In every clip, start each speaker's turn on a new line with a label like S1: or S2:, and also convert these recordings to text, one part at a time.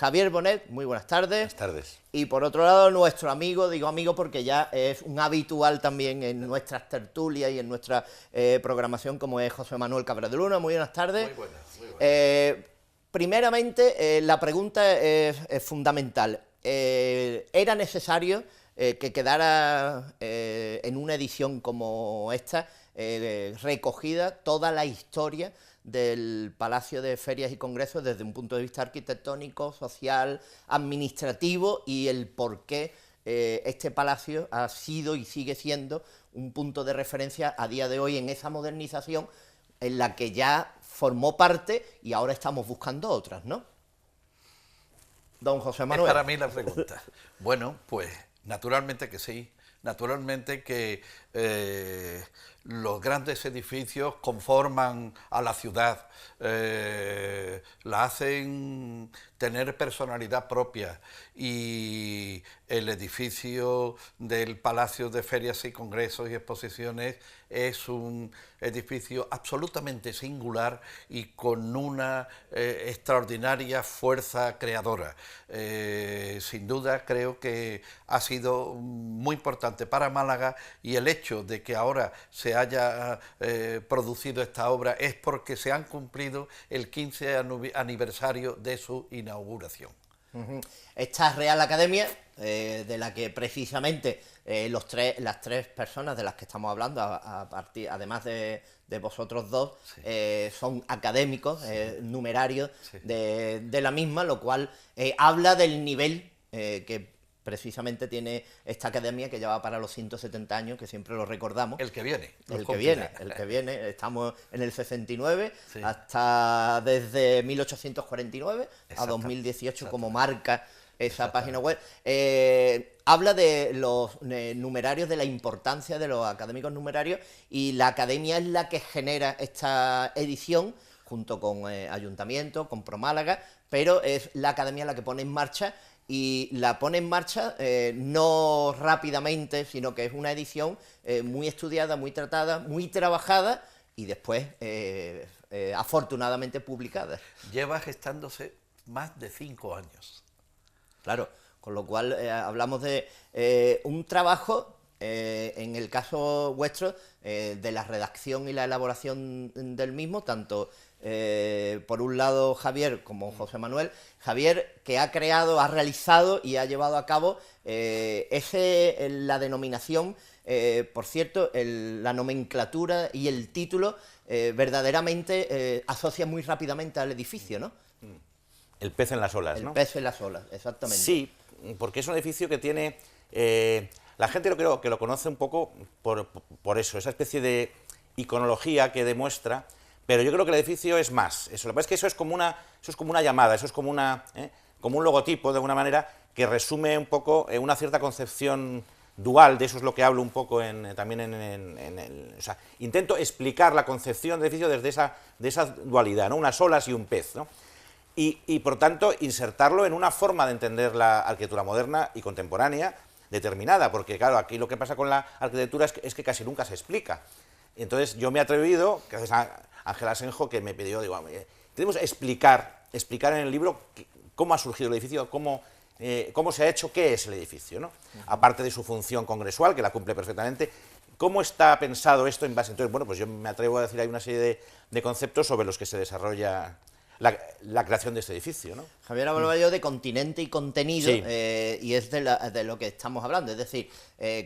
S1: Javier Bonet, muy buenas tardes.
S2: Buenas tardes.
S1: Y por otro lado, nuestro amigo, digo amigo porque ya es un habitual también en nuestras tertulias y en nuestra programación, como es José Manuel Cabreduluna. Muy buenas tardes.
S2: Muy buenas, muy buenas.
S1: Primeramente, la pregunta es fundamental. ¿Era necesario que quedara en una edición como esta recogida toda la historia del Palacio de Ferias y Congresos desde un punto de vista arquitectónico, social, administrativo y el por qué este palacio ha sido y sigue siendo un punto de referencia a día de hoy en esa modernización en la que ya formó parte y ahora estamos buscando otras, ¿no? Don José Manuel.
S2: Es para mí la pregunta. Bueno, pues naturalmente que sí. Naturalmente que los grandes edificios conforman a la ciudad, la hacen tener personalidad propia, y el edificio del Palacio de Ferias y Congresos y Exposiciones es un edificio absolutamente singular y con una extraordinaria fuerza creadora. Sin duda creo que ha sido muy importante para Málaga, y el hecho de que ahora se haya producido esta obra es porque se han cumplido el 15 aniversario de su inauguración.
S1: Esta Real Academia, de la que precisamente las tres personas de las que estamos hablando, además de vosotros dos, sí, son académicos, sí, numerarios, sí, de la misma, lo cual habla del nivel que precisamente tiene esta academia, que ya va para los 170 años, que siempre lo recordamos.
S2: El que viene.
S1: El que viene. Estamos en el 69, sí, hasta desde 1849 a 2018 como marca esa página web. Habla de los numerarios, de la importancia de los académicos numerarios, y la academia es la que genera esta edición, junto con Ayuntamiento, con ProMálaga, pero es la academia la que pone en marcha. Y la pone en marcha no rápidamente, sino que es una edición muy estudiada, muy tratada, muy trabajada y después, afortunadamente, publicada.
S2: Lleva gestándose más de 5 años.
S1: Claro, con lo cual hablamos de un trabajo, en el caso vuestro, de la redacción y la elaboración del mismo, tanto por un lado Javier como José Manuel. Javier, que ha creado, ha realizado y ha llevado a cabo la denominación, por cierto, la nomenclatura y el título verdaderamente asocia muy rápidamente al edificio, ¿no?
S3: El pez en las olas, ¿no?
S1: El pez en las olas, exactamente.
S3: Sí, porque es un edificio que tiene... la gente creo que lo conoce un poco por eso, esa especie de iconología que demuestra. Pero yo creo que el edificio es más. Eso, lo que pasa es que eso es como una llamada, eso es como un logotipo, de alguna manera, que resume un poco una cierta concepción dual. De eso es lo que hablo un poco también en el... O sea, intento explicar la concepción del edificio desde esa dualidad, ¿no? Unas olas y un pez, ¿no? Y por tanto, insertarlo en una forma de entender la arquitectura moderna y contemporánea determinada, porque claro, aquí lo que pasa con la arquitectura es que casi nunca se explica. Entonces yo me he atrevido, gracias a Ángel Asenjo, que me pidió, digo, tenemos que explicar en el libro cómo ha surgido el edificio, cómo se ha hecho, qué es el edificio, ¿no? Aparte de su función congresual, que la cumple perfectamente, cómo está pensado esto en base. Entonces, bueno, pues yo me atrevo a decir, hay una serie de conceptos sobre los que se desarrolla la creación de este edificio, ¿no?
S1: Javier hablaba yo de continente y contenido,
S3: sí,
S1: y es de lo que estamos hablando, es decir,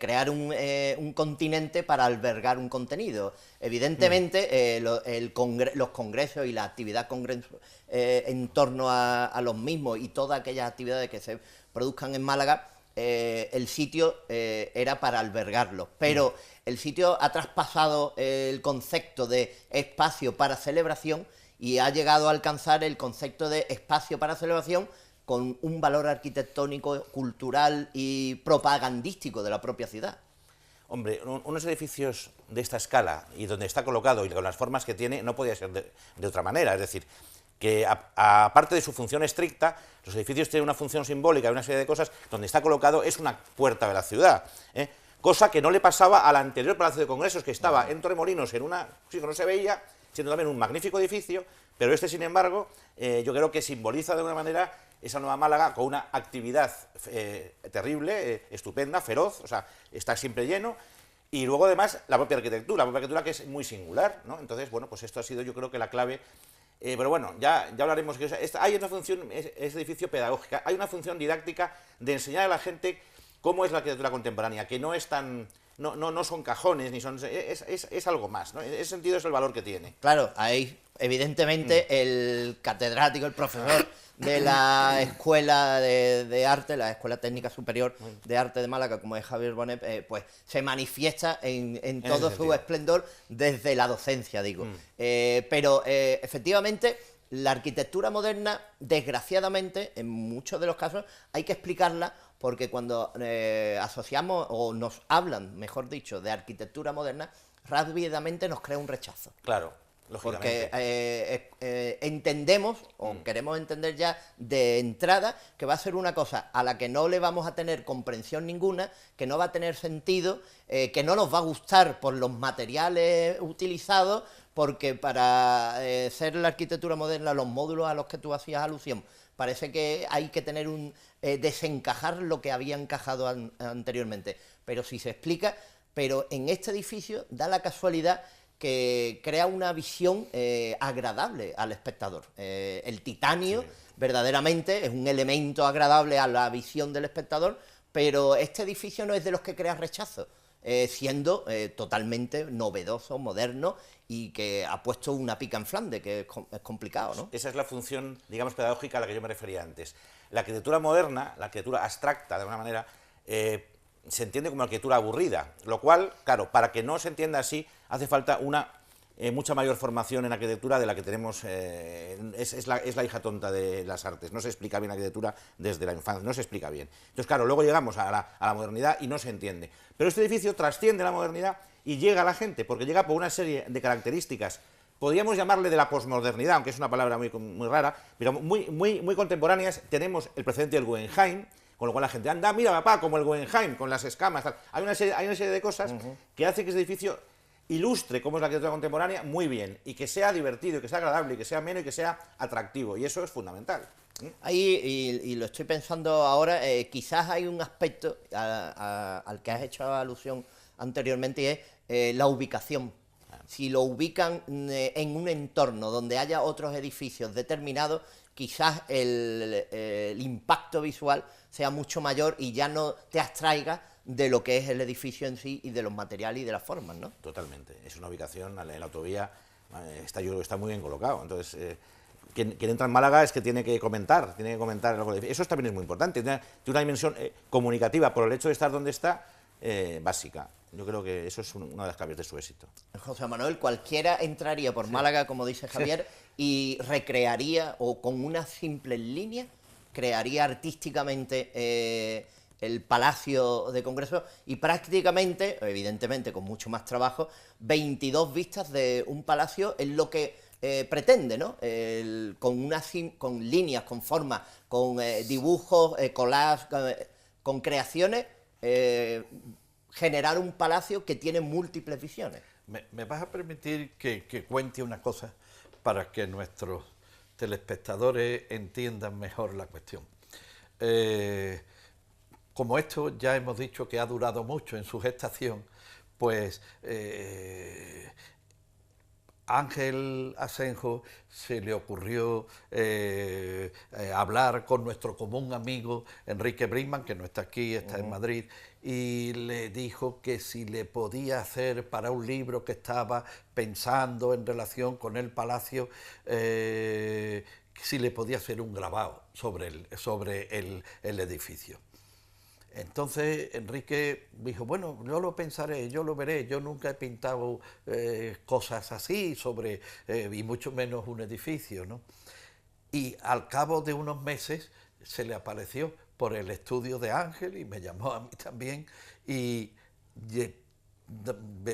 S1: crear un continente para albergar un contenido. Evidentemente, los congresos y la actividad en torno a los mismos y todas aquellas actividades que se produzcan en Málaga, el sitio era para albergarlos, pero el sitio ha traspasado el concepto de espacio para celebración y ha llegado a alcanzar el concepto de espacio para celebración con un valor arquitectónico, cultural y propagandístico de la propia ciudad.
S3: Hombre, unos edificios de esta escala y donde está colocado y con las formas que tiene, no podía ser de otra manera. Es decir, que aparte de su función estricta, los edificios tienen una función simbólica y una serie de cosas. Donde está colocado es una puerta de la ciudad, ¿eh? Cosa que no le pasaba al anterior Palacio de Congresos, que estaba en Torremolinos, en una sitio que no se veía, siendo también un magnífico edificio, pero este, sin embargo, yo creo que simboliza de alguna manera esa nueva Málaga con una actividad terrible, estupenda, feroz, o sea, está siempre lleno. Y luego, además, la propia arquitectura que es muy singular, ¿no? Entonces, bueno, pues esto ha sido, yo creo que la clave. Pero bueno, ya hablaremos. Hay una función, es edificio pedagógica, hay una función didáctica de enseñar a la gente cómo es la arquitectura contemporánea, que no es tan. No son cajones, ni son. Es algo más, ¿no? En ese sentido es el valor que tiene.
S1: Claro, ahí, evidentemente, el catedrático, el profesor de la Escuela de Arte, la Escuela Técnica Superior de Arte de Málaga, como es Javier Bonet, pues se manifiesta en todo su esplendor desde la docencia, digo. Pero efectivamente, la arquitectura moderna, desgraciadamente, en muchos de los casos, hay que explicarla porque cuando asociamos o nos hablan, mejor dicho, de arquitectura moderna, rápidamente nos crea un rechazo.
S3: Claro.
S1: Porque entendemos, o queremos entender ya de entrada, que va a ser una cosa a la que no le vamos a tener comprensión ninguna, que no va a tener sentido, que no nos va a gustar por los materiales utilizados, porque para ser la arquitectura moderna, los módulos a los que tú hacías alusión, parece que hay que tener desencajar lo que había encajado anteriormente. Pero si se explica, pero en este edificio da la casualidad que crea una visión agradable al espectador. El titanio, verdaderamente, es un elemento agradable a la visión del espectador, pero este edificio no es de los que crea rechazo, siendo totalmente novedoso, moderno, y que ha puesto una pica en Flandes, que es complicado, ¿no?
S3: Esa es la función, digamos, pedagógica a la que yo me refería antes. La arquitectura moderna, la arquitectura abstracta, de alguna manera, se entiende como arquitectura aburrida, lo cual, claro, para que no se entienda así, hace falta una mucha mayor formación en arquitectura de la que tenemos, es la hija tonta de las artes, no se explica bien la arquitectura desde la infancia, no se explica bien. Entonces, claro, luego llegamos a la modernidad y no se entiende. Pero este edificio trasciende la modernidad y llega a la gente, porque llega por una serie de características, podríamos llamarle de la posmodernidad, aunque es una palabra muy rara, pero muy contemporáneas. Tenemos el precedente del Guggenheim, con lo cual la gente anda, mira papá, como el Guggenheim, con las escamas, tal. Hay una serie de cosas que hace que este edificio ilustre cómo es la arquitectura contemporánea muy bien, y que sea divertido, y que sea agradable, y que sea ameno, y que sea atractivo, y eso es fundamental.
S1: Ahí, y lo estoy pensando ahora, quizás hay un aspecto al que has hecho alusión anteriormente, y es la ubicación. Si lo ubican en un entorno donde haya otros edificios determinados, quizás el impacto visual sea mucho mayor y ya no te abstraiga de lo que es el edificio en sí y de los materiales y de las formas, ¿no?
S3: Totalmente. Es una ubicación en la autovía, está muy bien colocado. Entonces, quien entra en Málaga es que tiene que comentar algo. Eso también es muy importante. Tiene una dimensión comunicativa por el hecho de estar donde está, básica. Yo creo que eso es una de las claves de su éxito.
S1: José Manuel, cualquiera entraría por Málaga, como dice Javier, y recrearía, o con una simple línea, crearía artísticamente el Palacio de Congreso, y prácticamente, evidentemente con mucho más trabajo, 22 vistas de un palacio es lo que pretende, ¿no? Con líneas, con formas, con dibujos, collages, con creaciones, generar un palacio que tiene múltiples visiones.
S2: ¿Me vas a permitir que cuente una cosa para que nuestros telespectadores entiendan mejor la cuestión? Como esto ya hemos dicho que ha durado mucho en su gestación, pues Ángel Asenjo se le ocurrió hablar con nuestro común amigo Enrique Brisman, que no está aquí, está en Madrid, y le dijo que si le podía hacer para un libro que estaba pensando en relación con el palacio, si le podía hacer un grabado sobre el edificio. Entonces Enrique dijo, bueno, yo lo pensaré, yo lo veré, yo nunca he pintado cosas así sobre, y mucho menos un edificio, ¿no? Y al cabo de unos meses se le apareció por el estudio de Ángel y me llamó a mí también, y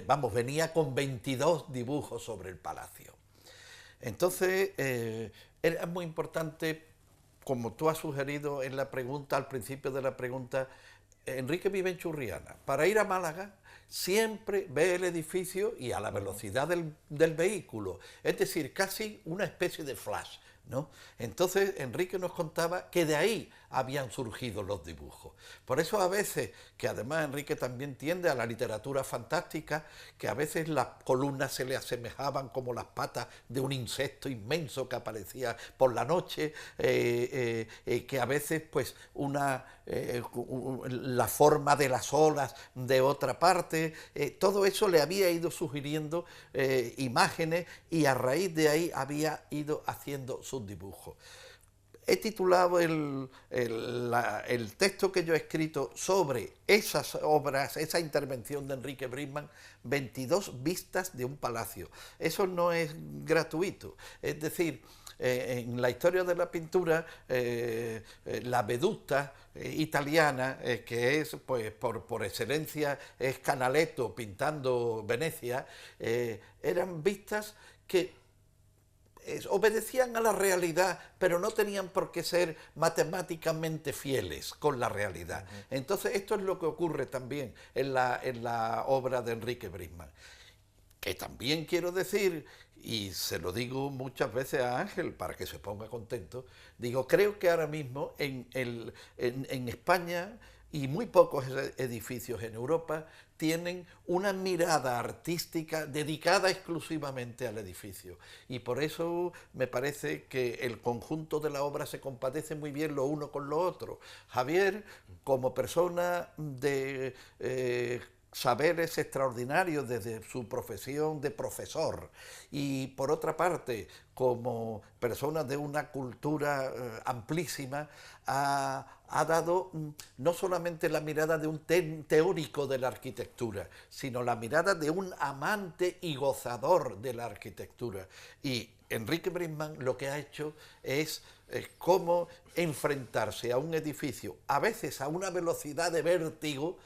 S2: vamos, venía con 22 dibujos sobre el palacio. Entonces era muy importante, como tú has sugerido en la pregunta, al principio de la pregunta, Enrique vive en Churriana. Para ir a Málaga siempre ve el edificio y a la velocidad del vehículo. Es decir, casi una especie de flash ¿no? Entonces Enrique nos contaba que de ahí habían surgido los dibujos. Por eso a veces, que además Enrique también tiende a la literatura fantástica, que a veces las columnas se le asemejaban como las patas de un insecto inmenso que aparecía por la noche, que a veces pues la forma de las olas de otra parte, todo eso le había ido sugiriendo imágenes, y a raíz de ahí había ido haciendo sus dibujos. He titulado el texto que yo he escrito sobre esas obras, esa intervención de Enrique Brisman, 22 vistas de un palacio. Eso no es gratuito, es decir, en la historia de la pintura, la veduta italiana, que es pues por excelencia es Canaletto pintando Venecia, eran vistas que obedecían a la realidad, pero no tenían por qué ser matemáticamente fieles con la realidad. Entonces esto es lo que ocurre también en la obra de Enrique Brisman. Que también quiero decir, y se lo digo muchas veces a Ángel para que se ponga contento, digo, creo que ahora mismo en España y muy pocos edificios en Europa tienen una mirada artística dedicada exclusivamente al edificio. Y por eso me parece que el conjunto de la obra se compadece muy bien lo uno con lo otro. Javier, como persona de saberes extraordinarios desde su profesión de profesor, y por otra parte como persona de una cultura amplísima, ha dado no solamente la mirada de un teórico de la arquitectura, sino la mirada de un amante y gozador de la arquitectura. Y Enrique Brisman lo que ha hecho es cómo enfrentarse a un edificio, a veces a una velocidad de vértigo,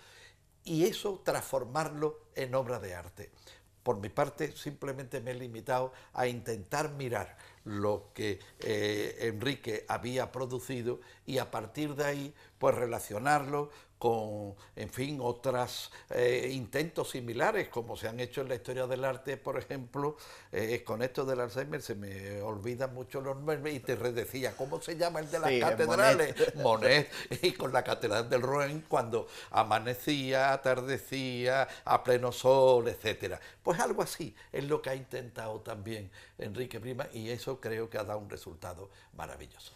S2: y eso transformarlo en obra de arte. Por mi parte, simplemente me he limitado a intentar mirar lo que Enrique había producido y a partir de ahí, pues relacionarlo con, en fin, otros intentos similares, como se han hecho en la historia del arte, por ejemplo, con esto del Alzheimer se me olvidan mucho los nombres, y te decía, ¿cómo se llama el de las catedrales? Monet, y con la catedral del Rouen, cuando amanecía, atardecía, a pleno sol, etcétera. Pues algo así es lo que ha intentado también Enrique Brisman, y eso creo que ha dado un resultado maravilloso.